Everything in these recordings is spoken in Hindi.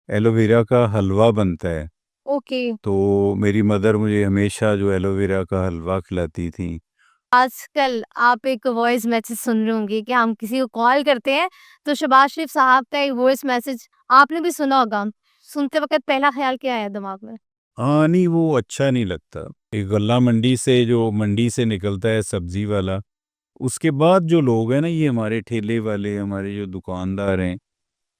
एलोवेरा का हलवा बनता है। ओके। तो मेरी मदर मुझे हमेशा जो एलोवेरा का हलवा खिलाती थी। आजकल आप एक वॉइस मैसेज सुन रहे होंगे कि हम किसी को कॉल करते हैं तो शहबाज शरीफ साहब का एक वॉइस मैसेज आपने भी सुना होगा। सुनते वक़्त पहला ख़्याल क्या आया दिमाग में? हाँ, नहीं वो अच्छा नहीं लगता। ये गल्ला मंडी से जो मंडी से निकलता है सब्ज़ी वाला, उसके बाद जो लोग हैं ना, ये हमारे ठेले वाले, हमारे जो दुकानदार हैं,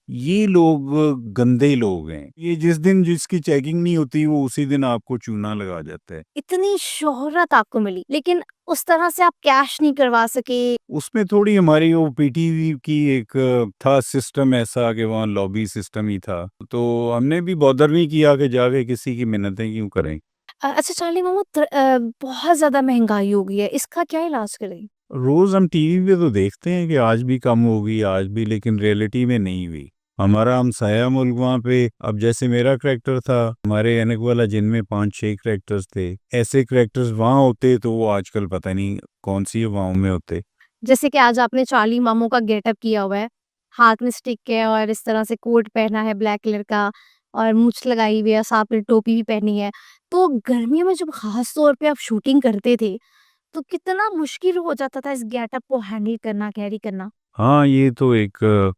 ये लोग गंदे लोग हैं। ये जिस दिन जिसकी चेकिंग नहीं होती वो उसी दिन आपको चूना लगा जाता है। इतनी शोहरत आपको मिली, लेकिन उस तरह से आप कैश नहीं करवा सके। उसमें थोड़ी हमारी वो पीटीवी की एक था सिस्टम ऐसा कि वहाँ लॉबी सिस्टम ही था। तो हमने भी बॉदर नहीं किया कि जाके किसी की मिन्नतें क्यों करें। अच्छा चार्ली मामू बहुत ज़्यादा महँगाई हो गई है, इसका क्या इलाज करें? रोज़ हम टीवी पे तो देखते हैं कि आज भी कम होगी, आज भी, लेकिन रियलिटी में नहीं हुई। हमारा हमसाया मुल्क वहाँ पे, अब जैसे मेरा करैक्टर था, हमारे ऐनक वाला जिनमें 5-6 करैक्टर्स थे। ऐसे करैक्टर्स वहाँ होते तो वो आजकल पता नहीं कौन-सी अवाओं में होते। जैसे कि आज आपने चार्ली मामू का गेटअप किया हुआ है, हाथ में स्टिक है और इस तरह से कोट पहना है ब्लैक कलर का और मूंछ लगाई हुई है, साथ में टोपी भी पहनी है। तो गर्मियों में जब खास तौर पे आप शूटिंग करते थे, तो कितना मुश्किल हो जाता था इस गेटअप को हैंडल करना, कैरी करना? हाँ, ये तो एक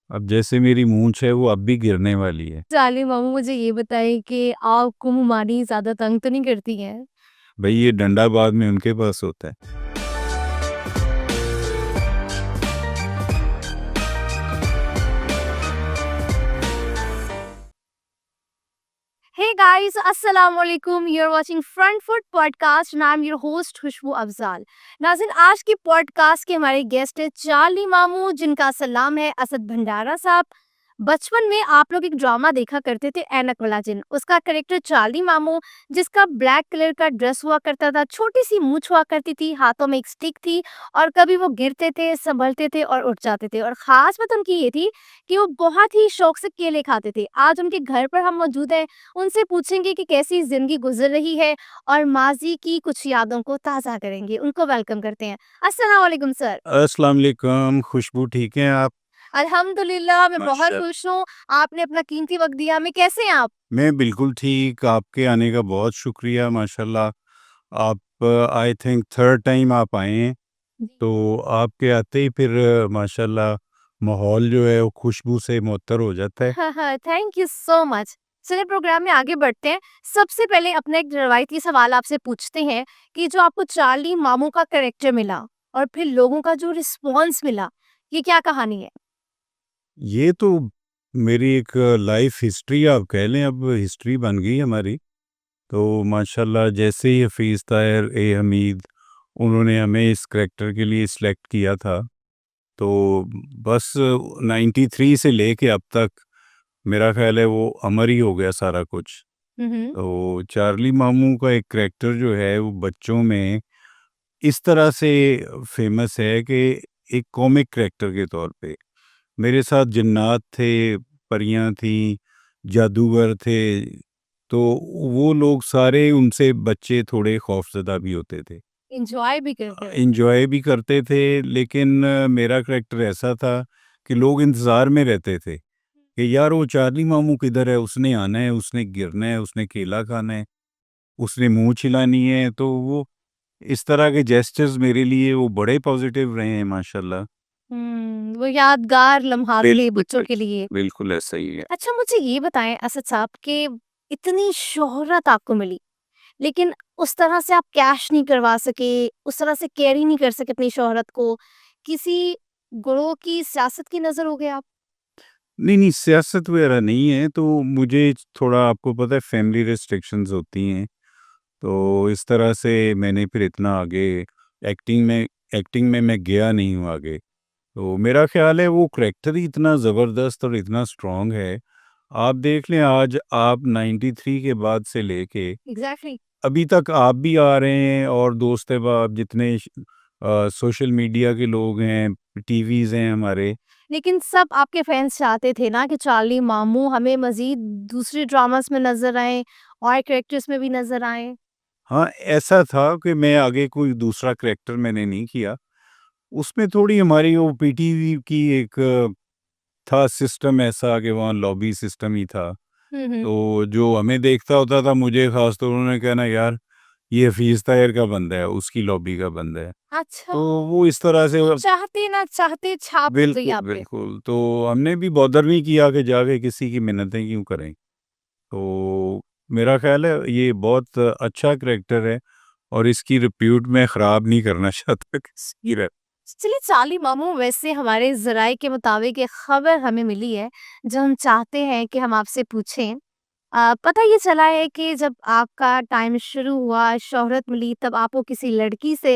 अब जैसे मेरी मूंछ है वो अब भी गिरने वाली है। चार्ली मामू मुझे ये बताइए कि आपको मुमानी ज़्यादा तंग तो नहीं करती हैं? भई ये डंडा बाद में उनके पास होता है। Hey guys, assalamu alaikum. You're watching Front Foot Podcast and I'm your host खुशबू अफजाल। नाज़रीन, आज की पॉडकास्ट के हमारे गेस्ट है चार्ली मामू, जिनका सलाम है असद भंडारा साहब। बचपन में आप लोग एक ड्रामा देखा करते थे, ऐनक वाला जिन। उसका कैरेक्टर चार्ली मामू, जिसका ब्लैक कलर का ड्रेस हुआ करता था, छोटी सी मूंछ हुआ करती थी, हाथों में एक स्टिक थी और कभी वो गिरते थे, संभलते थे और उठ जाते थे। और खास बात उनकी ये थी कि वो बहुत ही शौक से केले खाते थे। आज उनके घर पर हम मौजूद हैं, उनसे पूछेंगे कि कैसी ज़िंदगी गुज़र रही है और माज़ी की कुछ यादों को ताज़ा करेंगे। उनको वेलकम करते हैं। अस्सलाम वालेकुम सर। अस्सलाम वालेकुम, खुशबू ठीक हैं आप? अल्हम्दुलिल्लाह मैं बहुत माशा खुश हूँ, आपने अपना कीमती वक़्त दिया हमें। कैसे हैं आप? मैं बिल्कुल ठीक, आपके आने का बहुत शुक्रिया माशाल्लाह। आप आई थिंक 3rd टाइम आप आए हैं, जी। तो आपके आते ही फिर माशाल्लाह माहौल जो है वो खुशबू से मुअत्तर हो जाता है। हाँ, हाँ, थैंक यू सो मच। चलिए प्रोग्राम में आगे बढ़ते हैं। सबसे पहले अपना एक रवायती सवाल आपसे पूछते हैं कि जो आपको चार्ली मामू का कैरेक्टर मिला और फिर लोगों का जो रिस्पॉन्स मिला, ये क्या कहानी है? ये तो मेरी एक लाइफ हिस्ट्री आप कह लें, अब हिस्ट्री बन गई हमारी। तो माशाल्लाह जैसे ही हफ़ीज़ ताहिर ए हमीद उन्होंने हमें इस करैक्टर के लिए सिलेक्ट किया था, तो बस 93 से लेके अब तक मेरा ख़्याल है वो अमर ही हो गया सारा कुछ। हुँ, हुँ। तो चार्ली मामू का एक करैक्टर जो है वो बच्चों में इस तरह से फ़ेमस है कि एक कॉमिक करैक्टर के तौर पे। मेरे साथ जिन्नात थे, परियाँ थीं, जादूगर थे, तो वो लोग सारे उनसे बच्चे थोड़े खौफ़ज़दा भी होते थे। एन्जॉय भी करते होंगे। एन्जॉय भी करते थे, लेकिन मेरा करैक्टर ऐसा था कि लोग इंतज़ार में रहते थे कि यार वो चार्ली मामू किधर है? उसने आना है, उसने गिरना है, उसने केला खाना है, उसने मूँछ हिलानी है। तो वो इस तरह के जेस्चर्स मेरे लिए वो बड़े पॉज़िटिव रहे हैं माशाल्लाह। वो यादगार लम्हात थे बिल्कुल, बच्चों के लिए। बिल्कुल ऐसा ही है। अच्छा मुझे ये बताएँ असद साहब कि इतनी शोहरत आपको मिली, लेकिन उस तरह से आप कैश नहीं करवा सके, उस तरह से कैरी नहीं कर सके अपनी शोहरत को। किसी गुरु की सियासत की नज़र हो गए आप? नहीं, नहीं, सियासत वगैरह नहीं है, तो मुझे थोड़ा आपको पता है फैमिली रिस्ट्रिक्शंस होती हैं, तो इस तरह से मैंने फिर इतना आगे एक्टिंग में एक्टिंग में मैं गया नहीं हूँ आगे। तो मेरा ख़्याल है वो करैक्टर ही इतना ज़बरदस्त और इतना स्ट्रॉन्ग है। आप देख लें आज आप 93 के बाद से लेके एग्ज़ैक्टली। अभी तक आप भी आ रहे हैं और दोस्त अहबाब जितने सोशल मीडिया के लोग हैं, टीवीज़ हैं हमारे। लेकिन सब आपके फैन्स चाहते थे ना कि चार्ली मामू हमें मज़ीद दूसरे ड्रामास में नज़र आएँ और कैरेक्टर्स में भी नज़र आएँ। हाँ, ऐसा था कि मैं आगे कोई दूसरा करैक्टर मैंने नहीं किया। उसमें थोड़ी हमारी वो पीटीवी की एक था सिस्टम ऐसा कि वहाँ लॉबी सिस्टम ही था। हम्म। तो जो हमें देखता होता था, मुझे खास तौर उन्होंने कहना, यार ये हफीज़ ताहिर का बंदा है, उसकी लॉबी का बंदा है। अच्छा, तो वो इस तरह से चाहते ना चाहते छाप गई बिल्कुल, आप पे। बिल्कुल। तो हमने भी बॉदर नहीं किया कि जाके किसी की मिन्नतें क्यों करें। तो मेरा ख़्याल है ये बहुत अच्छा करैक्टर है और इसकी रिप्यूट मैं ख़राब नहीं करना चाहता किसी की चलिए चार्ली मामू, वैसे हमारे ज़राए के मुताबिक एक खबर हमें मिली है जो हम चाहते हैं कि हम आपसे पूछें। पता ये चला है कि जब आपका टाइम शुरू हुआ, शोहरत मिली, तब आपको किसी लड़की से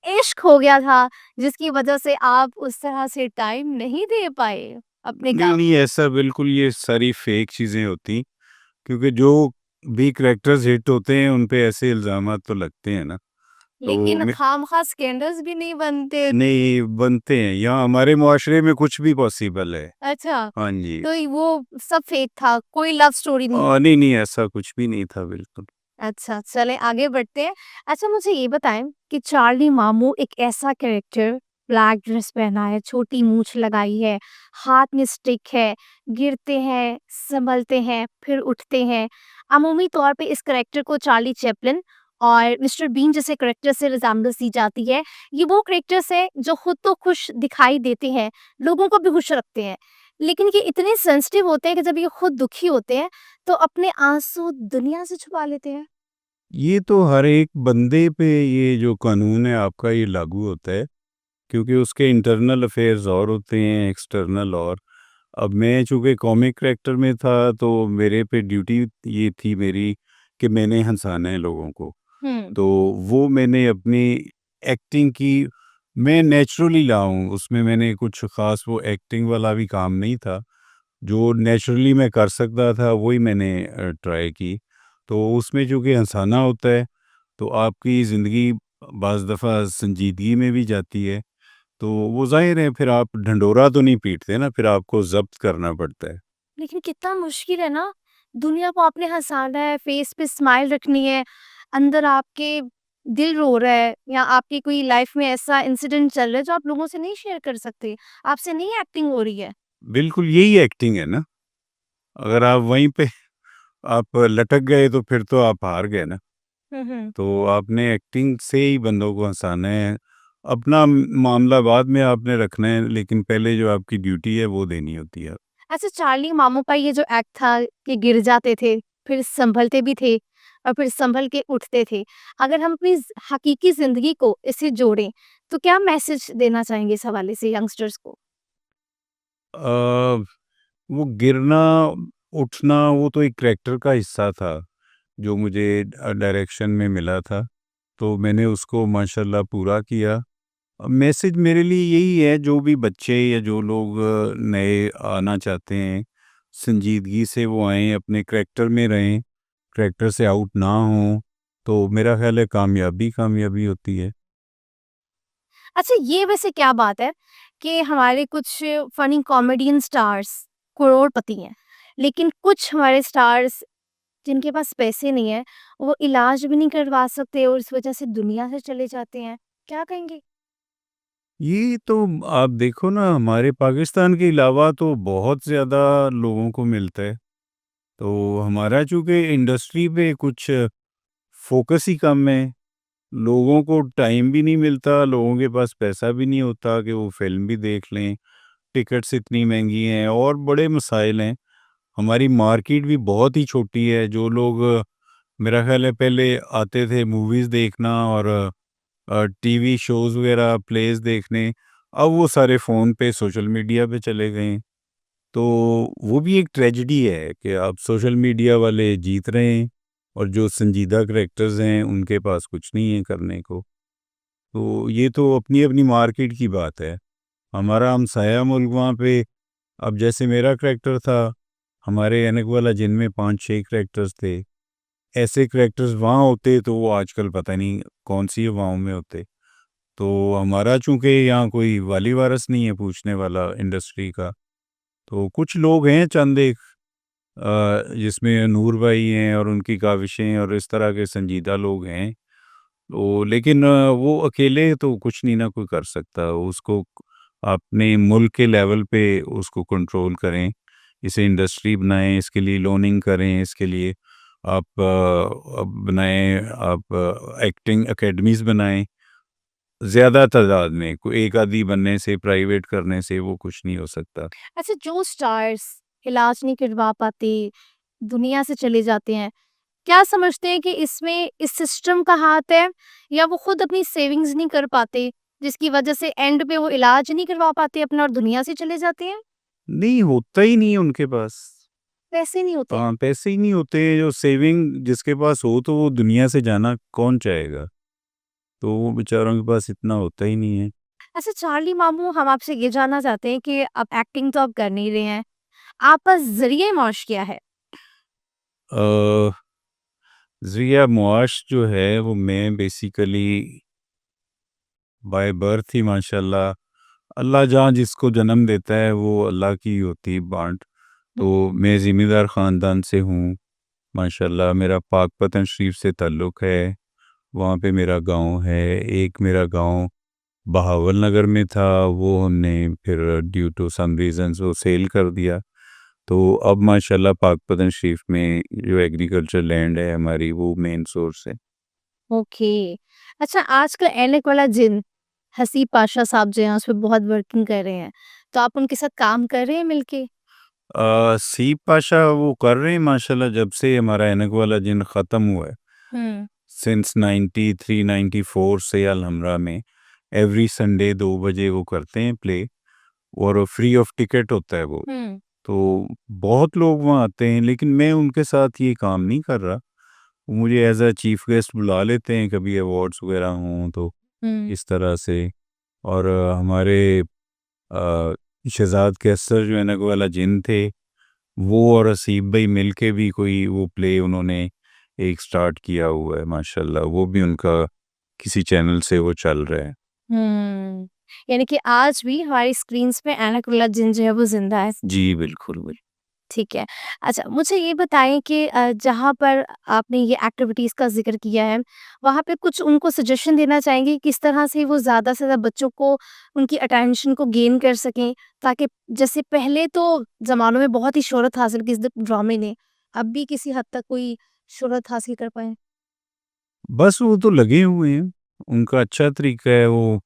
इश्क हो गया था, जिसकी वजह से आप उस तरह से टाइम नहीं दे पाए अपने नहीं, काम। नहीं ऐसा बिल्कुल ये सारी फ़ेक चीज़ें होती, क्योंकि जो भी करैक्टर्स हिट होते हैं उन पे ऐसे इल्ज़ामात तो लगते हैं ना। तो लेकिन खामखा स्कैंडल्स भी नहीं बनते। नहीं, बनते हैं। यहाँ हमारे मुआशरे में कुछ भी पॉसिबल है। अच्छा, हाँ जी। तो वो सब फेक था, कोई लव स्टोरी नहीं। नहीं, नहीं ऐसा कुछ भी नहीं था बिल्कुल। अच्छा, चलें आगे बढ़ते हैं। अच्छा, मुझे ये बताएँ कि चार्ली मामू एक ऐसा कैरेक्टर, ब्लैक ड्रेस पहना है, छोटी मूंछ लगाई है, हाथ में स्टिक है, गिरते हैं, संभलते हैं, फिर उठते हैं। अमूमी तौर पे इस कैरेक्टर को चार्ली चैपलिन और मिस्टर बीन जैसे कैरेक्टर से रिज़ेम्बलेंस दी जाती है। ये वो कैरेक्टर्स हैं जो खुद तो खुश दिखाई देते हैं, लोगों को भी खुश रखते हैं। लेकिन ये इतने सेंसिटिव होते हैं कि जब ये खुद दुखी होते हैं, तो अपने आंसू दुनिया से छुपा लेते हैं। ये तो हर एक बंदे पे ये जो कानून है आपका ये लागू होता है, क्योंकि उसके इंटरनल अफेयर्स और होते हैं, एक्सटर्नल और। अब मैं चूँकि कॉमिक कैरेक्टर में था, तो मेरे पे ड्यूटी ये थी मेरी कि मैंने हँसाना है लोगों को। हुँ। तो वो मैंने अपनी एक्टिंग की, मैं नेचुरली लाऊँ, उसमें मैंने कुछ ख़ास वो एक्टिंग वाला भी काम नहीं था। जो नेचुरली मैं कर सकता था वही मैंने ट्राई की। तो उसमें चूँकि हँसाना होता है, तो आपकी ज़िंदगी बाज़ दफ़ा संजीदगी में भी जाती है। तो वो ज़ाहिर है, फिर आप ढंढोरा तो नहीं पीटते ना, फिर आपको ज़ब्त करना पड़ता है। लेकिन कितना मुश्किल है ना, दुनिया को आपने हँसाना है, फेस पे स्माइल रखनी है, अंदर आपके दिल रो रहा है या आपकी कोई लाइफ में ऐसा इंसिडेंट चल रहा है जो आप लोगों से नहीं शेयर कर सकते, आपसे नहीं एक्टिंग हो रही है। बिल्कुल यही एक्टिंग है ना। अगर आप वहीं पे आप लटक गए तो फिर तो आप हार गए ना। हुँ, हुँ। तो आपने एक्टिंग से ही बंदों को हँसाना है। अपना मामला बाद में आपने रखना है, लेकिन पहले जो आपकी ड्यूटी है वो देनी होती है। अच्छा, चार्ली मामू का ये जो एक्ट था कि गिर जाते थे, फिर संभलते भी थे और फिर संभल के उठते थे। अगर हम अपनी हकीकी ज़िंदगी को इससे जोड़ें, तो क्या मैसेज देना चाहेंगे इस हवाले से यंगस्टर्स को? अ, वो गिरना, उठना वो तो एक करैक्टर का हिस्सा था, जो मुझे डायरेक्शन में मिला था, तो मैंने उसको माशाल्लाह पूरा किया। मैसेज मेरे लिए यही है, जो भी बच्चे या जो लोग नए आना चाहते हैं, संजीदगी से वो आएँ, अपने करैक्टर में रहें, करैक्टर से आउट ना हों, तो मेरा ख़्याल है कामयाबी कामयाबी होती है। अच्छा, ये वैसे क्या बात है कि हमारे कुछ फनी कॉमेडियन स्टार्स करोड़पति हैं, लेकिन कुछ हमारे स्टार्स जिनके पास पैसे नहीं है, वो इलाज भी नहीं करवा सकते और इस वजह से दुनिया से चले जाते हैं। क्या कहेंगे? ये तो आप देखो ना, हमारे पाकिस्तान के अलावा तो बहुत ज़्यादा लोगों को मिलता है। तो हमारा चूँकि इंडस्ट्री पे कुछ फ़ोकस ही कम है, लोगों को टाइम भी नहीं मिलता, लोगों के पास पैसा भी नहीं होता कि वो फ़िल्म भी देख लें, टिकट्स इतनी महँगी हैं और बड़े मसाइल हैं। हमारी मार्केट भी बहुत ही छोटी है, जो लोग मेरा ख़्याल है पहले आते थे मूवीज़ देखना और टीवी शोज़ वग़ैरह, प्लेज़ देखने, अब वो सारे फ़ोन पे, सोशल मीडिया पे चले गए हैं। तो वो भी एक ट्रेजेडी है कि अब सोशल मीडिया वाले जीत रहे हैं और जो संजीदा करैक्टर्स हैं, उनके पास कुछ नहीं है करने को। तो ये तो अपनी-अपनी मार्केट की बात है। हमारा हमसाया मुल्क वहाँ पे, अब जैसे मेरा करैक्टर था, हमारे ऐनक वाला जिन में 5-6 करैक्टर्स थे। ऐसे करैक्टर्स वहाँ होते तो वो आजकल पता नहीं कौन-सी हवाओं में होते। तो हमारा चूँकि यहाँ कोई वाली वारिस नहीं है पूछने वाला इंडस्ट्री का, तो कुछ लोग हैं चंद एक, जिसमें नूर भाई हैं और उनकी काविशें और इस तरह के संजीदा लोग हैं। तो लेकिन वो अकेले तो कुछ नहीं ना कोई कर सकता। उसको अपने मुल्क के लेवल पे उसको कंट्रोल करें, इसे इंडस्ट्री बनाएँ, इसके लिए लोनिंग करें, इसके लिए आप बनाएँ, आप एक्टिंग अकेडमीज़ बनाएँ। ज़्यादा तादाद में, कोई एक आधी बनने से, प्राइवेट करने से वो कुछ नहीं हो सकता। अच्छा, जो स्टार्स इलाज नहीं करवा पाते, दुनिया से चले जाते हैं, क्या समझते हैं कि इसमें इस सिस्टम का हाथ है, या वो खुद अपनी सेविंग्स नहीं कर पाते, जिसकी वजह से एंड पे वो इलाज नहीं करवा पाते अपना और दुनिया से चले जाते हैं? नहीं, होता ही नहीं है उनके पास। पैसे नहीं होते। हाँ, पैसे ही नहीं होते, जो सेविंग जिसके पास हो तो वो दुनिया से जाना कौन चाहेगा? तो वो बेचारों के पास इतना होता ही नहीं है। अच्छा चार्ली मामू, हम आपसे ये जानना चाहते हैं कि अब एक्टिंग तो आप कर नहीं रहे हैं, आपका ज़रिए माश क्या है? अ, ज़िया मुआश जो है वो मैं बेसिकली बाय बर्थ ही माशाल्लाह, अल्लाह जहाँ जिसको जन्म देता है वो अल्लाह की होती है बाँट। हुँ, तो मैं ज़िम्मेदार ख़ानदान से हूँ, माशाल्लाह मेरा पाकपतन शरीफ से ताल्लुक़ है, वहाँ पे मेरा गाँव है। एक मेरा गाँव बहावल नगर में था, वो हमने फिर ड्यू टू सम रीज़न्स वो सेल कर दिया। तो अब माशाल्लाह पाकपतन शरीफ में जो एग्रीकल्चर लैंड है हमारी वो मेन सोर्स है। ओके। अच्छा, आजकल ऐनक वाला जिन, हसीब पाशा साहब जो हैं, उस पे बहुत वर्किंग कर रहे हैं, तो आप उनके साथ काम कर रहे हैं मिलके? सीप पाशा वो कर रहे हैं माशाल्लाह जब से हमारा ऐनक वाला जिन ख़त्म हुआ है। हुँ, सिंस 93-94 से अलहमरा में एवरी संडे 2 बजे वो करते हैं प्ले, और फ्री ऑफ टिकट होता है वो। हुँ, तो बहुत लोग वहाँ आते हैं, लेकिन मैं उनके साथ ये काम नहीं कर रहा। वो मुझे एज़ अ चीफ़ गेस्ट बुला लेते हैं, कभी अवार्ड्स वग़ैरह हों तो हुँ। इस तरह से। और हमारे शहज़ाद कैसर जो ऐनक वाला जिन थे, वो और हसीब भाई मिल के भी कोई वो प्ले उन्होंने एक स्टार्ट किया हुआ है माशाल्लाह, वो भी उनका किसी चैनल से वो चल रहा है। हुँ। यानी कि आज भी हमारी स्क्रीन्स पे ऐनक वाला जिन जो है वो ज़िंदा है। जी, बिल्कुल, बिल्कुल। ठीक है। अच्छा, मुझे ये बताएँ कि जहाँ पर आपने ये एक्टिविटीज़ का ज़िक्र किया है, वहाँ पे कुछ उनको सजेशन देना चाहेंगे किस तरह से वो ज़्यादा से ज़्यादा बच्चों को उनकी अटेंशन को गेन कर सकें? ताकि जैसे पहले तो ज़मानों में बहुत ही शोहरत हासिल की इस ड ड्रामे ने, अब भी किसी हद तक कोई शोहरत हासिल कर पाएँ? बस वो तो लगे हुए हैं, उनका अच्छा तरीका है, वो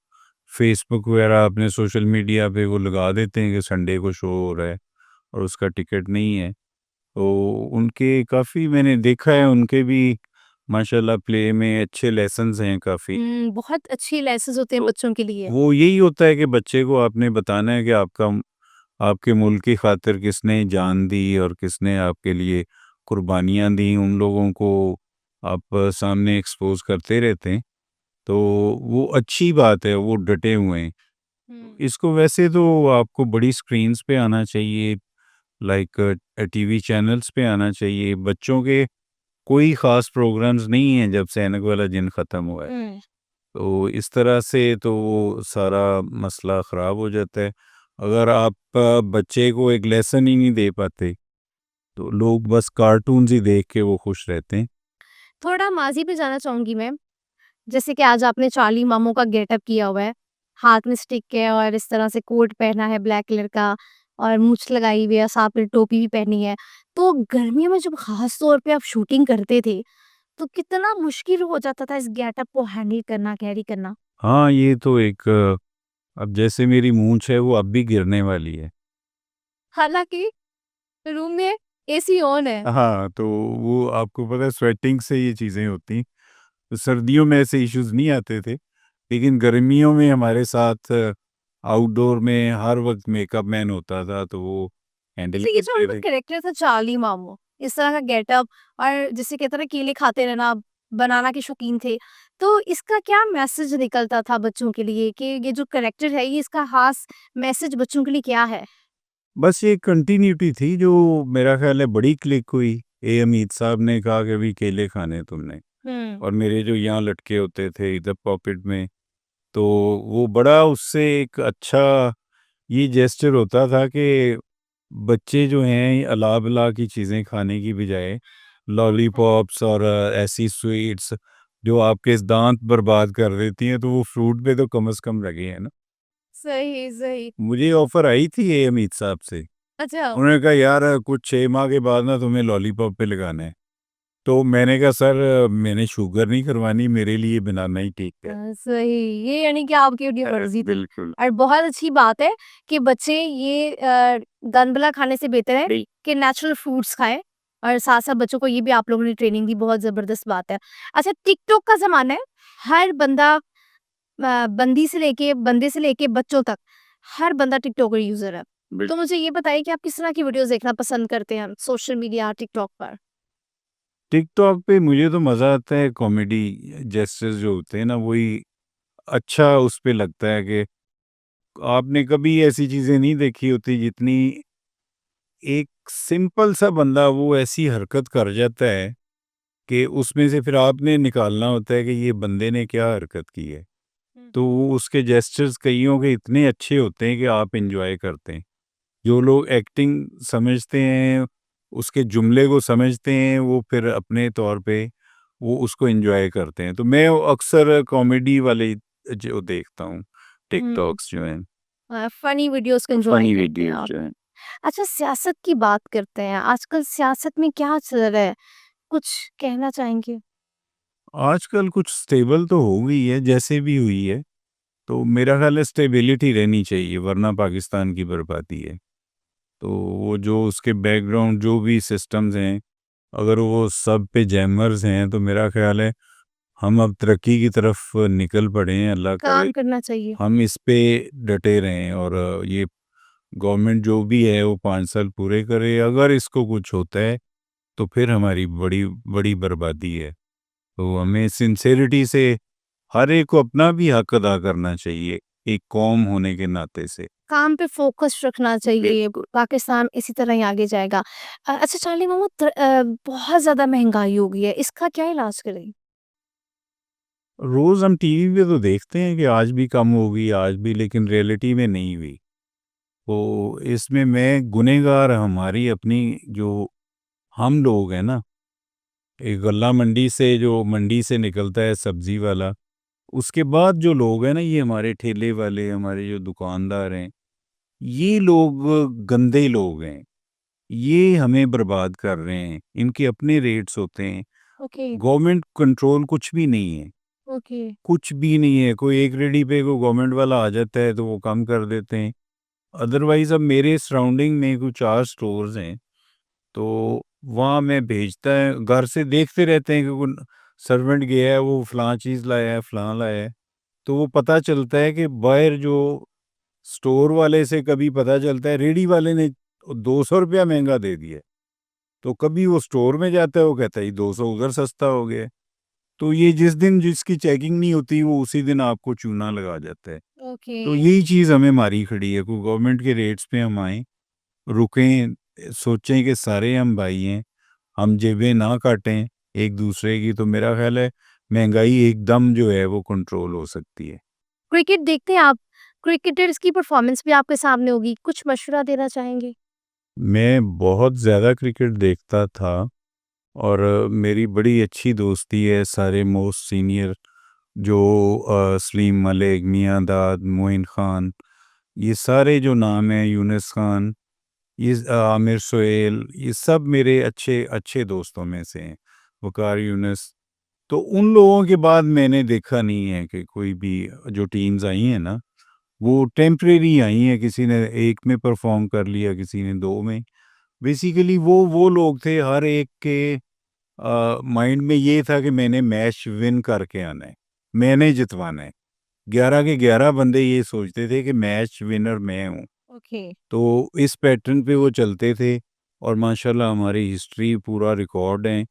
फ़ेसबुक वगैरह अपने सोशल मीडिया पे वो लगा देते हैं कि संडे को शो हो रहा है और उसका टिकट नहीं है। तो उनके काफ़ी मैंने देखा है, उनके भी माशाल्लाह प्ले में अच्छे लेसन्स हैं काफ़ी। बहुत अच्छी लेसन्स होते हैं तो बच्चों के लिए। वो यही होता है कि बच्चे को आपने बताना है कि आपके मुल्क की खातिर किसने जान दी और किसने आपके लिए कुर्बानियाँ दी, उन लोगों को आप सामने एक्सपोज़ करते रहते हैं। तो वो अच्छी बात है, वो डटे हुए हैं। हुँ। इसको वैसे तो आपको बड़ी स्क्रीन्स पे आना चाहिए, लाइक टीवी चैनल्स पे आना चाहिए। बच्चों के कोई ख़ास प्रोग्राम्स नहीं हैं जब से ऐनक वाला जिन ख़त्म हुआ है। हुँ। तो इस तरह से तो वो सारा मसला ख़राब हो जाता है। अगर आप बच्चे को एक लेसन ही नहीं दे पाते, तो लोग बस कार्टून्स ही देख के वो खुश रहते हैं। थोड़ा माज़ी पे जाना चाहूँगी मैं। जैसे कि आज आपने चार्ली मामू का गेटअप किया हुआ है, हाथ में स्टिक है और इस तरह से कोट पहना है ब्लैक कलर का और मूंछ लगाई हुई है, साथ में टोपी भी पहनी है। तो गर्मियों में जब खास तौर पे आप शूटिंग करते थे, तो कितना मुश्किल हो जाता था इस गेटअप को हैंडल करना, कैरी करना? हाँ, ये तो एक अब जैसे मेरी मूंछ है वो अब भी गिरने वाली है। हालाँकि रूम में एसी ऑन है। हाँ, तो वो आपको पता है स्वेटिंग से ये चीज़ें होती। तो सर्दियों में ऐसे इश्यूज़ नहीं आते थे, लेकिन गर्मियों में हमारे साथ आउटडोर में हर वक़्त मेकअप मैन होता था, तो वो हैंडल तो ये जो करते उनका थे। कैरेक्टर था चार्ली मामू, इस तरह का गेटअप और जिसे कहते हैं ना केले खाते रहना, बनाना के शौकीन थे। तो इसका क्या मैसेज निकलता था बच्चों के लिए कि ये जो कैरेक्टर है ये इसका ख़ास मैसेज बच्चों के लिए क्या है? बस ये कंटिन्यूटी थी जो मेरा ख़्याल है बड़ी क्लिक हुई। अमीद साहब ने कहा कि भई केले खाने हैं तुमने, हुँ। और मेरे जो यहाँ लटके होते थे इधर पॉकेट में, तो वो बड़ा उससे एक अच्छा ये जेस्चर होता था कि बच्चे जो हैं अला-बला की चीज़ें खाने की बजाय लॉलीपॉप्स और ऐसी स्वीट्स जो आपके दाँत बर्बाद कर देती हैं, तो वो फ्रूट पे तो कम से कम लगे हैं ना। सही, सही। मुझे ऑफ़र आई थी ये अमित साहब से। अच्छा। उन्होंने कहा यार कुछ 6 माह के बाद ना तुम्हें लॉलीपॉप पे लगाना है। तो मैंने कहा सर मैंने शुगर नहीं करवानी, मेरे लिए बनाना ही ठीक है। सही। ये यानी कि आपकी अपनी मर्ज़ी थी। बिल्कुल। और बहुत अच्छी बात है कि बच्चे ये गंदबला खाने से बेहतर है नहीं। कि नेचुरल फ्रूट्स खाएँ और साथ-साथ बच्चों को ये भी आप लोगों ने ट्रेनिंग दी, बहुत ज़बरदस्त बात है। अच्छा, टिकटॉक का ज़माना है, हर बंदा बंदे से लेके बच्चों तक, हर बंदा टिकटॉकर यूज़र है। बिल तो मुझे ये बताइए कि आप किस तरह की वीडियोज़ देखना पसंद करते हैं सोशल मीडिया, टिकटॉक पर? टिकटॉक पे मुझे तो मज़ा आता है कॉमेडी जेस्चर्स जो होते हैं ना वही अच्छा उस पे लगता है कि आपने कभी ऐसी चीज़ें नहीं देखी होती जितनी एक सिंपल सा बंदा वो ऐसी हरकत कर जाता है कि उसमें से फिर आपने निकालना होता है कि ये बंदे ने क्या हरकत की है। हुँ, तो हुँ। वो उसके जेस्चर्स कइयों के इतने अच्छे होते हैं कि आप एन्जॉय करते हैं। जो लोग एक्टिंग समझते हैं, उसके जुमले को समझते हैं, वो फिर अपने तौर पे वो उसको एन्जॉय करते हैं। तो मैं अक्सर कॉमेडी वाले जो देखता हूँ, हुँ। टिकटॉक्स जो हैं, फ़नी वीडियोज़ को एन्जॉय फनी करते हैं वीडियोज़ आप। जो हैं। अच्छा, सियासत की बात करते हैं। आजकल सियासत में क्या चल रहा है? कुछ कहना चाहेंगे? आजकल कुछ स्टेबल तो हो गई है, जैसे भी हुई है, तो मेरा ख़्याल है स्टेबिलिटी रहनी चाहिए वरना पाकिस्तान की बर्बादी है। तो वो जो उसके बैकग्राउंड जो भी सिस्टम्स हैं, अगर वो सब पे जैमर्स हैं, तो मेरा ख़्याल है हम अब तरक्की की तरफ निकल पड़े हैं, अल्लाह करे काम करना चाहिए। हम इस पे डटे रहें और ये गवर्नमेंट जो भी है वो 5 साल पूरे करे। अगर इसको कुछ होता है, तो फिर हमारी बड़ी बड़ी बर्बादी है। तो हमें सिंसेरिटी से हर एक को अपना भी हक अदा करना चाहिए, एक कौम होने के नाते से। काम पे फ़ोकस रखना चाहिए, बिल्कुल। पाकिस्तान इसी तरह ही आगे जाएगा। अच्छा, चार्ली मामा, बहुत ज़्यादा महँगाई हो गई है, इसका क्या इलाज करें? रोज़ हम टीवी पे तो देखते हैं कि आज भी कम होगी, आज भी, लेकिन रियलिटी में नहीं हुई। तो इसमें मैं गुनहगार हमारी अपनी जो हम लोग हैं ना, एक गल्ला मंडी से जो मंडी से निकलता है सब्ज़ी वाला, उसके बाद जो लोग हैं ना, ये हमारे ठेले वाले, हमारे जो दुकानदार हैं, ये लोग गंदे लोग हैं। ये हमें बर्बाद कर रहे हैं। इनके अपने रेट्स होते हैं। ओके, गवर्नमेंट कंट्रोल कुछ भी नहीं है। ओके। कुछ भी नहीं है। कोई एक रेडी पे कोई गवर्नमेंट वाला आ जाता है तो वो कम कर देते हैं। अदरवाइज़ अब मेरे सराउंडिंग में कुछ 4 स्टोर्स हैं, तो वहाँ मैं भेजता है घर से देखते रहते हैं कि कोई सर्वेंट गया है, वो फलाँ चीज़ लाया है, फलाँ लाया है। तो वो पता चलता है कि बाहर जो स्टोर वाले से कभी पता चलता है रेडी वाले ने ₹200 महँगा दे दिया है। तो कभी वो स्टोर में जाता है, वो कहता है ये 200 उधर सस्ता हो गया है। तो ये जिस दिन जिसकी चेकिंग नहीं होती, वो उसी दिन आपको चूना लगा जाता है। ओके। तो यही चीज़ हमें मारी खड़ी है, कोई गवर्नमेंट के रेट्स पे हम आएँ, रुकें, सोचें कि सारे हम भाई हैं, हम जेबें ना काटें एक-दूसरे की, तो मेरा ख़्याल है महँगाई एकदम जो है वो कंट्रोल हो सकती है। क्रिकेट देखते हैं आप? क्रिकेटर्स की परफ़ॉर्मेंस भी आपके सामने होगी, कुछ मशवरा देना चाहेंगे? मैं बहुत ज़्यादा क्रिकेट देखता था और मेरी बड़ी अच्छी दोस्ती है सारे मोस्ट सीनियर जो सलीम मलिक, मियां दाद, मोइन खान, ये सारे जो नाम हैं, यूनुस खान, ये आमिर सुहेल, ये सब मेरे अच्छे अच्छे दोस्तों में से हैं, वकार यूनुस। तो उन लोगों के बाद मैंने देखा नहीं है कि कोई भी जो टीम्स आई हैं ना, वो टेम्परेरी आई हैं, किसी ने एक में परफॉर्म कर लिया, किसी ने दो में। बेसिकली वो लोग थे, हर एक के माइंड में ये था कि मैंने मैच विन करके आना है, मैंने जितवाना है। 11 के 11 बंदे ये सोचते थे कि मैच विनर मैं हूँ। ओके। तो इस पैटर्न पे वो चलते थे और माशाल्लाह हमारी हिस्ट्री पूरा रिकॉर्ड है।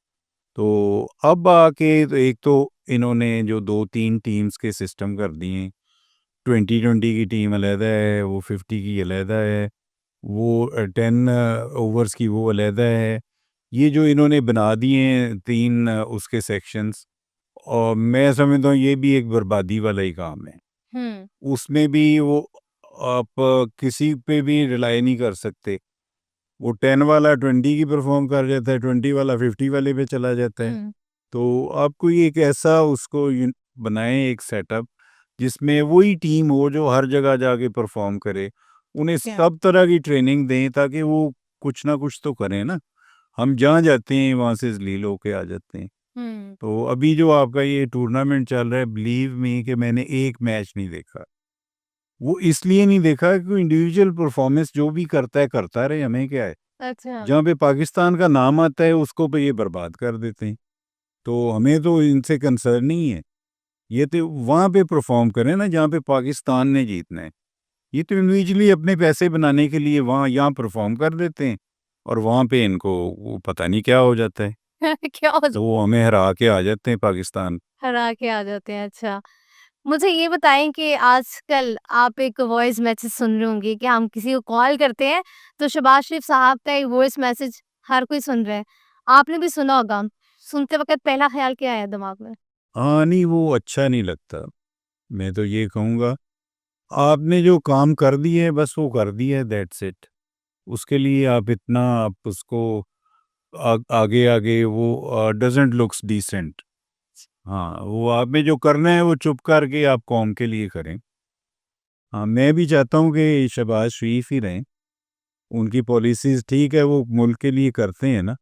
तो अब आके तो एक तो इन्होंने जो 2-3 टीम्स के सिस्टम कर दिए हैं। 20-20 की टीम अलहदा है, वो 50 की अलहदा है, वो 10 ओवर्स की वो अलहदा है। ये जो इन्होंने बना दिए हैं 3 उसके सेक्शंस, और मैं समझता हूँ ये भी एक बर्बादी वाला ही काम है। हुँ। उसमें भी वो आप किसी पे भी रिलाई नहीं कर सकते। वो 10 वाला 20 की परफ़ॉर्म कर जाता है, 20 वाला 50 वाले पे चला जाता है। हुँ। तो आप कोई एक ऐसा उसको बनाएँ एक सेटअप जिसमें वही टीम हो जो हर जगह जाके परफॉर्म करे। उन्हें क्या? सब तरह की ट्रेनिंग दें ताकि वो कुछ ना कुछ तो करें ना। हम जहाँ जाते हैं वहाँ से ज़लील होके आ जाते हैं। हुँ। तो अभी जो आपका ये टूर्नामेंट चल रहा है, बिलीव मी कि मैंने एक मैच नहीं देखा। वो इसलिए नहीं देखा कि इंडिविजुअल परफॉर्मेंस जो भी करता रहे, हमें क्या है। अच्छा। जहाँ पे पाकिस्तान का नाम आता है उसको पे ये बर्बाद कर देते हैं। तो हमें तो इनसे कंसर्न नहीं है। ये तो वहाँ पे परफॉर्म करें ना जहाँ पे पाकिस्तान ने जीतना है। ये तो इंडिविजुअली अपने पैसे बनाने के लिए वहाँ यहाँ परफॉर्म कर देते हैं और वहाँ पे इनको वो पता नहीं क्या हो जाता है। क्या हो तो वो हमें हरा के आ जाते हैं पाकिस्तान। हरा के आ जाते हैं, अच्छा। मुझे ये बताएँ कि आजकल आप एक वॉइस मैसेज सुन रहे होंगे कि हम किसी को कॉल करते हैं, तो शहबाज शरीफ साहब का एक वॉइस मैसेज हर कोई सुन रहा है। आपने भी सुना होगा। सुनते वक़्त पहला ख़्याल क्या आया दिमाग में? हाँ, नहीं वो अच्छा नहीं लगता। मैं तो ये कहूँगा, आपने जो काम कर दिए है बस वो कर दिया है, दैट्स इट। उसके लिए आप उसको आगे-आगे वो डज़न्ट लुक्स डिसेंट। हाँ, वो आप में जो करना है वो चुप करके आप कौम के लिए करें। हाँ, मैं भी चाहता हूँ कि शहबाज शरीफ ही रहें। उनकी पॉलिसीज़ ठीक है, वो मुल्क के लिए करते हैं ना।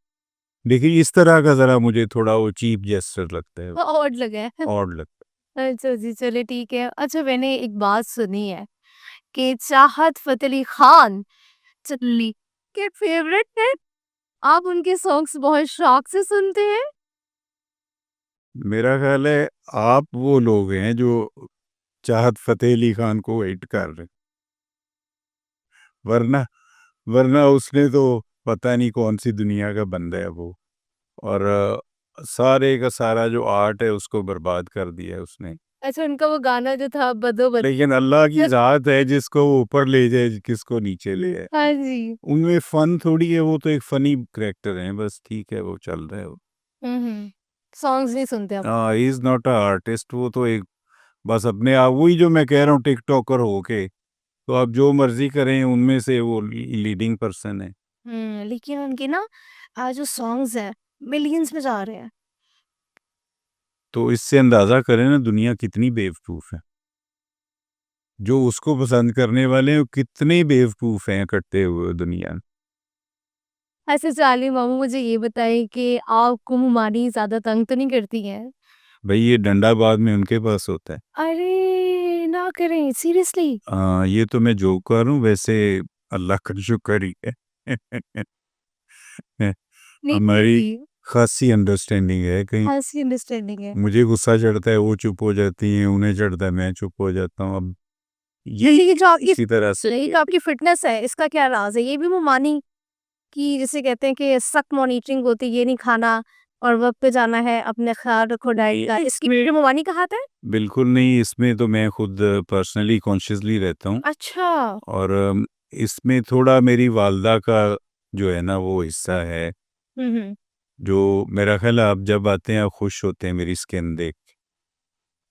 लेकिन इस तरह का ज़रा मुझे थोड़ा वो चीप जेस्चर लगता है, वो ऑड लगा है। ऑड लगता अच्छा जी, चलिए ठीक है। अच्छा, मैंने एक बात सुनी है कि चाहत फ़तेह अली खान चल्ली के फ़ेवरेट हैं। आप उनके सॉन्ग्स बहुत शौक से सुनते हैं? है। मेरा ख़्याल है आप वो लोग हैं जो चाहत फ़तेह अली खान को हेट कर रहे हैं। वरना वरना उसने तो पता नहीं कौन-सी दुनिया का बंदा है वो। और सारे का सारा जो आर्ट है उसको बर्बाद कर दिया है उसने। अच्छा, उनका वो गाना जो था बदो-बदी। लेकिन अल्लाह की ज़ात है जिसको वो ऊपर ले जाए, किसको नीचे ले आए। हाँ जी। उनमें फ़न थोड़ी है, वो तो एक फ़नी कैरेक्टर हैं, बस ठीक है वो चल रहा है वो। हुँ, हुँ। सॉन्ग्स नहीं सुनते आप? He is not a artist, वो तो एक बस अपने आप वही जो मैं कह रहा हूँ टिकटॉकर होके, तो आप जो मर्ज़ी करें उनमें से वो लीडिंग पर्सन है। लेकिन उनके ना जो सॉन्ग्स हैं मिलियंस में जा रहे हैं। तो इससे अंदाज़ा करें ना दुनिया कितनी बेवकूफ़ है। जो उसको पसंद करने वाले हैं वो कितने बेवकूफ़ हैं इकट्ठे हुए दुनिया में। ऐसे चार्ली मामू, मुझे ये बताइए कि आपको मुमानी ज़्यादा तंग तो नहीं करती हैं? भई ये डंडा बाद में उनके पास होता है। अरे! ना करें, सीरियसली? ये तो मैं जोक कर रहा हूँ, वैसे अल्लाह का शुक्र ही है। नहीं, हमारी जी, ख़ासी अंडरस्टैंडिंग है, कहीं खासी अंडरस्टैंडिंग है। मुझे गुस्सा चढ़ता है वो चुप हो जाती हैं, उन्हें चढ़ता है मैं चुप हो जाता हूँ। अब ये जो आपकी इसी तरह से ये जो आपकी फ़िटनेस है, इसका क्या राज़ है? ये भी मुमानी कि जिसे कहते हैं कि सख्त मॉनिटरिंग होती है, ये नहीं खाना और वक़्त पे जाना है, अपना ख़्याल रखो डाइट का, इसकी भी मुमानी का हाथ है? बिल्कुल नहीं, इसमें तो मैं खुद पर्सनली कॉन्शियसली रहता हूँ अच्छा। और इसमें थोड़ा मेरी वालदा का जो है ना वो हिस्सा है, हुँ, हुँ। जो मेरा ख़्याल है आप जब आते हैं आप खुश होते हैं मेरी स्किन देख के।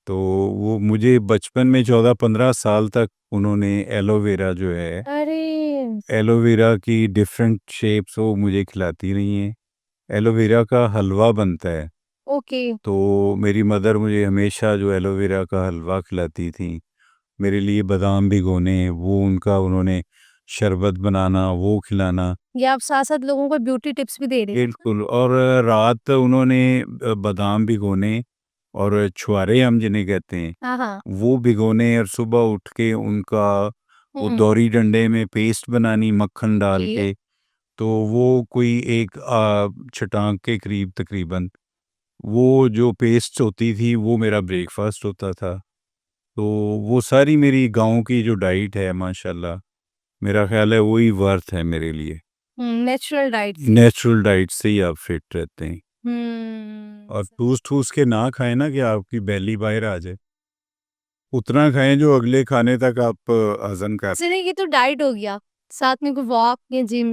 तो वो मुझे बचपन में 14-15 साल तक उन्होंने एलोवेरा जो है, अरे! एलोवेरा की डिफरेंट शेप्स वो मुझे खिलाती रही हैं। एलोवेरा का हलवा बनता है, ओके। तो मेरी मदर मुझे हमेशा जो एलोवेरा का हलवा खिलाती थीं। मेरे लिए बादाम भिगोने, वो उनका उन्होंने शरबत बनाना, वो खिलाना। ये आप साथ-साथ लोगों को ब्यूटी टिप्स भी दे रही हैं। बिल्कुल। और रात उन्होंने बादाम भिगोने और छुआरे हम जिन्हें कहते हैं, हाँ, हाँ। वो भिगोने और सुबह उठ के उनका वो हुँ। दौरी डंडे में पेस्ट बनानी मक्खन डाल जी। के, तो वो कोई एक छटाक के करीब तकरीबन, वो जो पेस्ट होती थी वो मेरा ब्रेकफ़ास्ट होता था। तो वो सारी मेरी गाँव की जो डाइट है माशाल्लाह, मेरा ख़्याल है वही वर्थ है मेरे लिए। नेचुरल डाइट से। नेचुरल डाइट से ही आप फिट रहते हैं। और हुँ। ठूस-ठूस के ना खाएँ ना कि आपकी बेली बाहर आ जाए। उतना खाएँ जो अगले खाने तक आप हज़म कर। चलिए, ये तो डाइट हो गया, साथ में कोई वॉक या जिम।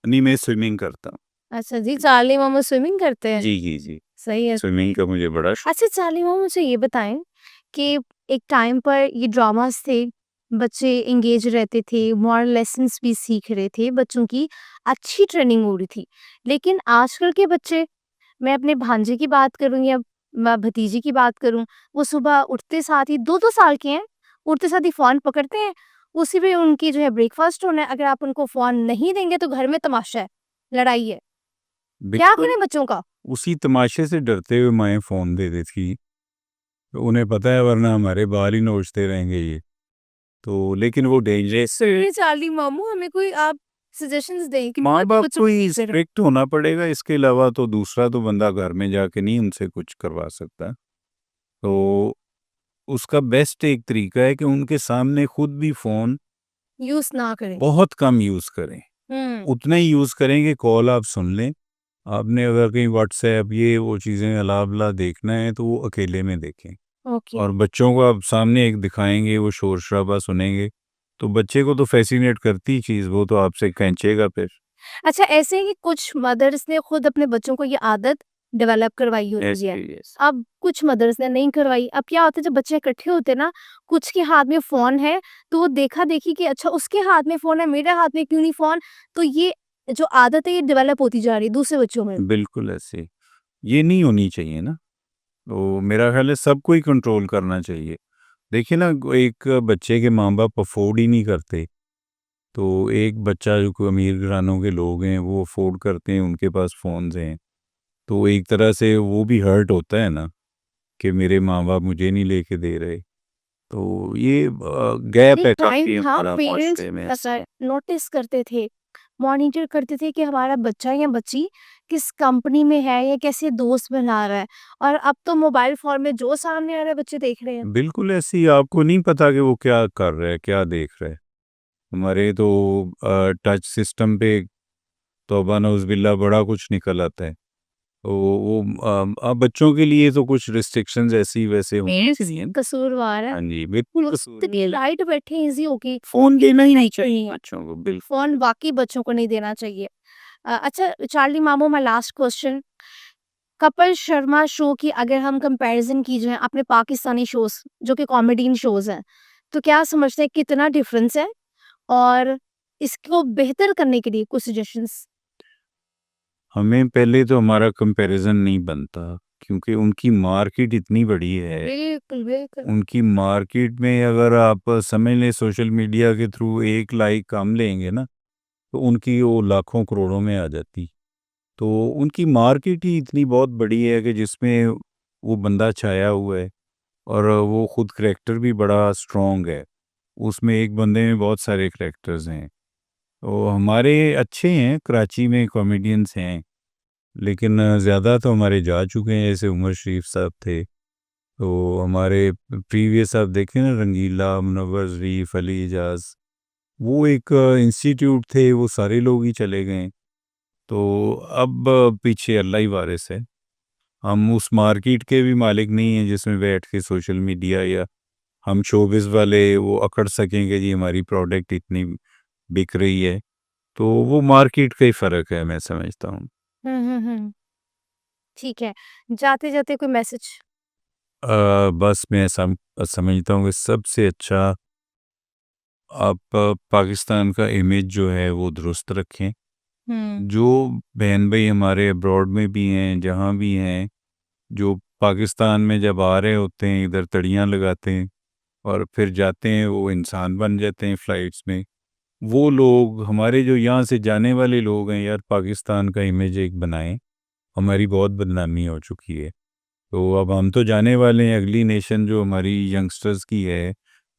नहीं, मैं स्विमिंग करता हूँ। अच्छा जी, चार्ली मामा स्विमिंग करते हैं? जी। सही है। स्विमिंग का मुझे बड़ा शौक। अच्छा चार्ली मामा, मुझे ये बताएँ कि एक टाइम पर ये ड्रामास थे, बच्चे एंगेज रहते थे, मॉरल लेसन्स भी सीख रहे थे, बच्चों की अच्छी ट्रेनिंग हो रही थी। लेकिन आजकल के बच्चे, मैं अपने भांजे की बात करूँ या मैं भतीजी की बात करूँ, वो सुबह उठते साथ ही 2-2 साल के हैं, उठते साथ ही फ़ोन पकड़ते हैं, उसी पे उनकी जो है ब्रेकफ़ास्ट होना है, अगर आप उनको फ़ोन नहीं देंगे तो घर में तमाशा है, लड़ाई है। क्या बिल्कुल, करें बच्चों का? उसी तमाशे से डरते हुए माएँ फ़ोन दे देती हैं। तो उन्हें पता है वरना हमारे बाल ही नोचते रहेंगे ये। तो लेकिन वो डेंजरस ये चार्ली मामू हमें कोई आप सजेशंस दें कि माँ-बाप बच्चों को को ही कैसे रखें? स्ट्रिक्ट होना पड़ेगा, इसके अलावा तो दूसरा तो बंदा घर में जाके नहीं उनसे कुछ करवा सकता। तो उसका बेस्ट एक तरीका है कि उनके सामने खुद भी फ़ोन यूज़ ना करें। बहुत कम यूज़ करें। हुँ, उतना ही यूज़ करें कि कॉल आप सुन लें। आपने अगर कहीं व्हाट्सऐप ये वो चीज़ें अला-वला देखना है तो वो अकेले में देखें। ओके। और बच्चों को आप सामने एक दिखाएँगे, वो शोर-शराबा सुनेंगे, तो बच्चे को तो फ़ैसिनेट करती चीज़, वो तो आपसे खींचेगा फिर। अच्छा ऐसे ही कुछ मदर्स ने खुद अपने बच्चों को ये आदत डेवलप करवाई होती है। यस। अब कुछ मदर्स ने नहीं करवाई। अब क्या होता है जब बच्चे इकट्ठे होते हैं ना, कुछ के हाथ में फ़ोन है, तो वो देखा-देखी कि अच्छा उसके हाथ में फ़ोन है, मेरे हाथ में क्यों नहीं फ़ोन? तो ये जो आदत है ये डेवलप होती जा रही है दूसरे बच्चों में। बिल्कुल ऐसे। ये नहीं होनी चाहिए ना, तो मेरा ख़्याल है सबको ही कंट्रोल करना चाहिए। देखिए ना, एक बच्चे के माँ-बाप अफ़ोर्ड ही नहीं करते, तो एक बच्चा जो कोई अमीर घरानों के लोग हैं, वो अफ़ोर्ड करते हैं, उनके पास फ़ोन्स हैं, तो एक तरह से वो भी हर्ट होता है ना, कि मेरे माँ-बाप मुझे नहीं लेके दे रहे। तो ये गैप एक है काफ़ी टाइम था हमारा पेरेंट्स माशरे में। अगर नोटिस करते थे, मॉनिटर करते थे कि हमारा बच्चा या बच्ची किस कंपनी में है या कैसे दोस्त बना रहा है और अब तो मोबाइल फ़ोन में जो सामने आ रहा है बच्चे देख रहे हैं। बिल्कुल ऐसे ही, आपको नहीं पता कि वो क्या कर रहा है, क्या देख रहा है। हमारे तो टच सिस्टम पे तौबा नौज़ुबिल्लाह बड़ा कुछ निकल आता है। तो वो अब बच्चों के लिए तो कुछ रिस्ट्रिक्शंस ऐसी वैसे होनी पेरेंट्स चाहिए। कसूरवार है। हाँ जी, बिल्कुल वो कसूर इतनी लाइट बैठे इज़ी होके फ़ोन देना ही नहीं चाहिए बच्चों को, बिल्कुल। फ़ोन वाक़ई बच्चों को नहीं देना चाहिए। अच्छा चार्ली मामू my last question Kapil Sharma show की अगर हम कंपैरिज़न की जाए अपने पाकिस्तानी शोज़ जो कि कॉमेडियन शोज़ हैं, तो क्या समझते हैं कितना डिफ़रेंस है? और इसको बेहतर करने के लिए कुछ सजेशंस? हमें पहले तो हमारा कंपैरिज़न नहीं बनता, क्योंकि उनकी मार्केट इतनी बड़ी है। बिल्कुल, बिल्कुल। उनकी मार्केट में अगर आप समझ लें सोशल मीडिया के थ्रू 1 लाइक कम लेंगे ना, तो उनकी वो लाखों करोड़ों में आ जाती। तो उनकी मार्केट ही इतनी बहुत बड़ी है कि जिसमें वो बंदा छाया हुआ है, और वो खुद करैक्टर भी बड़ा स्ट्रॉन्ग है। उसमें एक बंदे में बहुत सारे करैक्टर्स हैं। तो हमारे अच्छे हैं, कराची में कॉमेडियंस हैं, लेकिन ज़्यादा तो हमारे जा चुके हैं, जैसे उमर शरीफ साहब थे। तो हमारे प्रीवियस आप देखें ना, रंगीला, मुनव्वर शरीफ, अली एजाज, वो एक इंस्टीट्यूट थे, वो सारे लोग ही चले गए। तो अब पीछे अल्लाह ही वारिस है। हम उस मार्केट के भी मालिक नहीं हैं जिसमें बैठ के सोशल मीडिया या हम शोबिज़ वाले वो अकड़ सकेंगे जी हमारी प्रोडक्ट इतनी बिक रही है। तो वो मार्केट का ही फ़र्क है, मैं समझता हूँ। हुँ, हुँ, हुँ। ठीक है। जाते-जाते कोई मैसेज? बस मैं समझता हूँ कि सबसे अच्छा आप पाकिस्तान का इमेज जो है वो दुरुस्त रखें। हुँ। जो बहन-भाई हमारे अब्रॉड में भी हैं, जहाँ भी हैं, जो पाकिस्तान में जब आ रहे होते हैं, इधर तड़ियाँ लगाते हैं और फिर जाते हैं, वो इंसान बन जाते हैं फ़्लाइट्स में। वो लोग हमारे जो यहाँ से जाने वाले लोग हैं यार, पाकिस्तान का इमेज एक बनाएँ, हमारी बहुत बदनामी हो चुकी है। तो अब हम तो जाने वाले हैं, अगली नेशन जो हमारी यंगस्टर्स की है,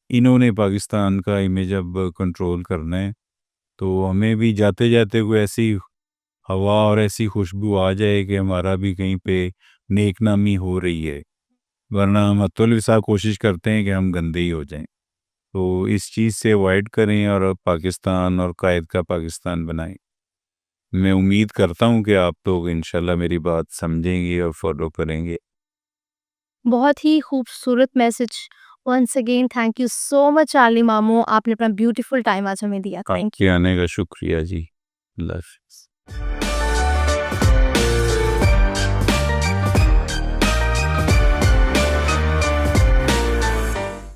इन्होंने पाकिस्तान का इमेज अब कंट्रोल करना है। तो हमें भी जाते-जाते कोई ऐसी हवा और ऐसी खुशबू आ जाए कि हमारा भी कहीं पे नेक-नामी हो रही है, वरना हम हत्तुल-विसा कोशिश करते हैं कि हम गंदे ही हो जाएँ। तो इस चीज़ से अवॉइड करें और पाकिस्तान और कायद का पाकिस्तान बनाएँ। मैं उम्मीद करता हूँ कि आप लोग इंशाल्लाह मेरी बात समझेंगे और फॉलो करेंगे। बहुत ही खूबसूरत message. Once again thank you so much Charlie मामू आपने अपना ब्यूटीफुल टाइम आज हमें दिया। थैंक आपके यू। आने का शुक्रिया जी। अल्लाह हाफ़िज़।